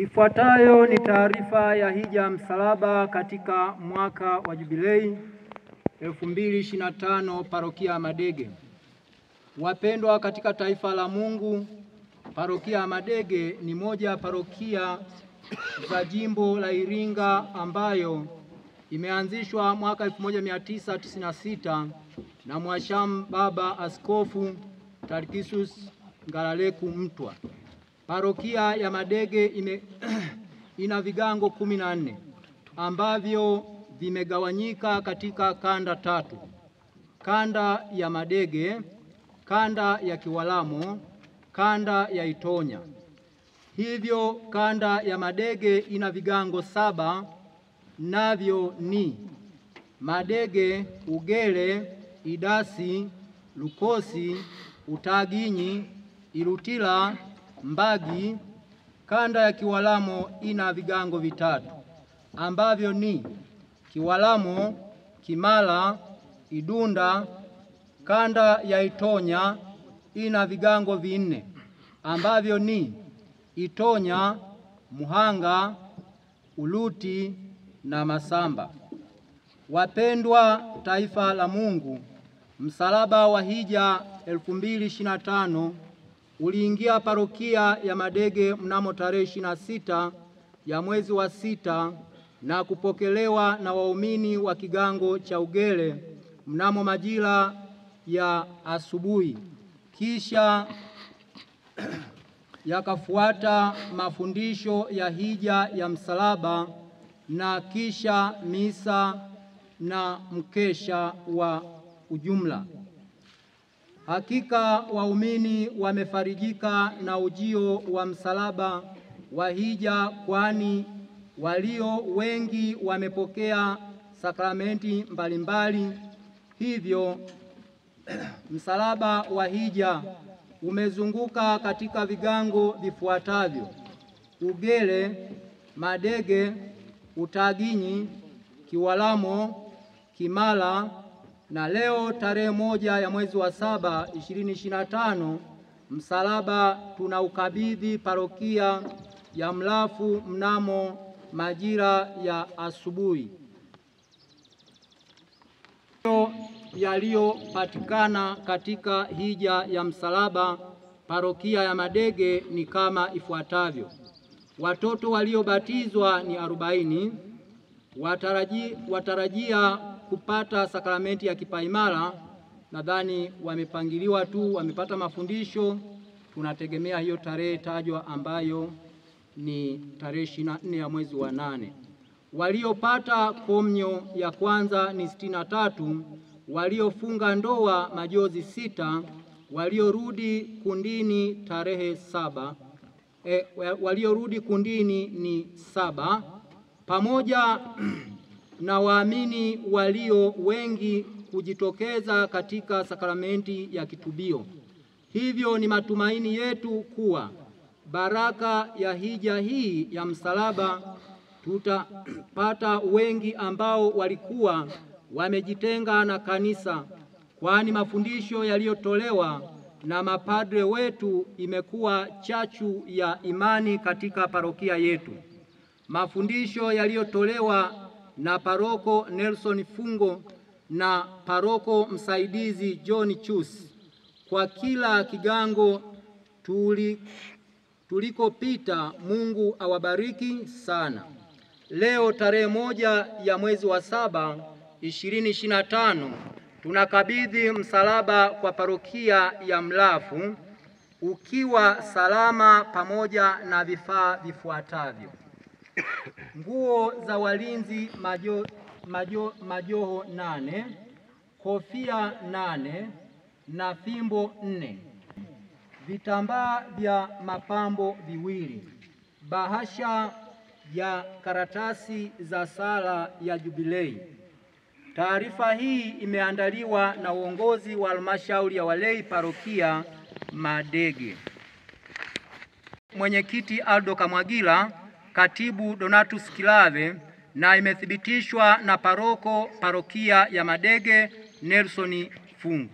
Ifuatayo ni taarifa ya hija msalaba katika mwaka wa Jubilei 2025 Parokia ya Madege. Wapendwa katika taifa la Mungu, Parokia ya Madege ni moja ya parokia za jimbo la Iringa ambayo imeanzishwa mwaka 1996 na Mwashamu Baba Askofu Tarcisius Ngalaleku Mtwa. Parokia ya Madege ina vigango 14 ambavyo vimegawanyika katika kanda tatu: kanda ya Madege, kanda ya Kiwalamo, kanda ya Itonya. Hivyo kanda ya Madege ina vigango 7, navyo ni Madege, Ugele, Idasi, Lukosi, Utaginyi, Ilutila, Mbagi. Kanda ya Kiwalamo ina vigango 3 ambavyo ni Kiwalamo, Kimala, Idunda. Kanda ya Itonya ina vigango 4 ambavyo ni Itonya, Muhanga, Uluti na Masamba. Wapendwa taifa la Mungu, msalaba wa hija 2025 uliingia parokia ya Madege mnamo tarehe 26 ya mwezi wa 6 na kupokelewa na waumini wa kigango cha Ugele mnamo majira ya asubuhi. Kisha yakafuata mafundisho ya hija ya msalaba na kisha misa na mkesha wa ujumla. Hakika waumini wamefarijika na ujio wa msalaba wa hija, kwani walio wengi wamepokea sakramenti mbalimbali. Hivyo msalaba wa hija umezunguka katika vigango vifuatavyo: Ugele, Madege, Utaginyi, Kiwalamo, Kimala, na leo tarehe 1 ya mwezi wa 7 2025 msalaba tunaukabidhi parokia ya Mlafu mnamo majira ya asubuhi. Yaliyopatikana katika hija ya msalaba parokia ya Madege ni kama ifuatavyo: watoto waliobatizwa ni 40, watarajia kupata sakramenti ya kipaimara. Nadhani wamepangiliwa tu, wamepata mafundisho. Tunategemea hiyo tarehe tajwa ambayo ni tarehe 24 ya mwezi wa 8. Waliopata komnyo ya kwanza ni 63, waliofunga ndoa majozi 6, waliorudi kundini tarehe 7, waliorudi kundini ni 7, pamoja na waamini walio wengi kujitokeza katika sakramenti ya kitubio. Hivyo ni matumaini yetu kuwa baraka ya hija hii ya msalaba tutapata wengi ambao walikuwa wamejitenga na kanisa, kwani mafundisho yaliyotolewa na mapadre wetu imekuwa chachu ya imani katika parokia yetu. Mafundisho yaliyotolewa na paroko Nelson Fungo na paroko msaidizi John Chus kwa kila kigango tulikopita. Mungu awabariki sana. Leo tarehe 1 ya mwezi wa 7 2025 tunakabidhi msalaba kwa parokia ya Mlafu ukiwa salama pamoja na vifaa vifuatavyo: nguo za walinzi majoho 8, kofia 8 na fimbo 4, vitambaa vya mapambo 2, bahasha ya karatasi za sala ya Jubilei. Taarifa hii imeandaliwa na uongozi wa halmashauri ya walei parokia Madege. Mwenyekiti Aldo Kamwagila, katibu Donatus Kilave, na imethibitishwa na paroko parokia ya Madege Nelson Fungo.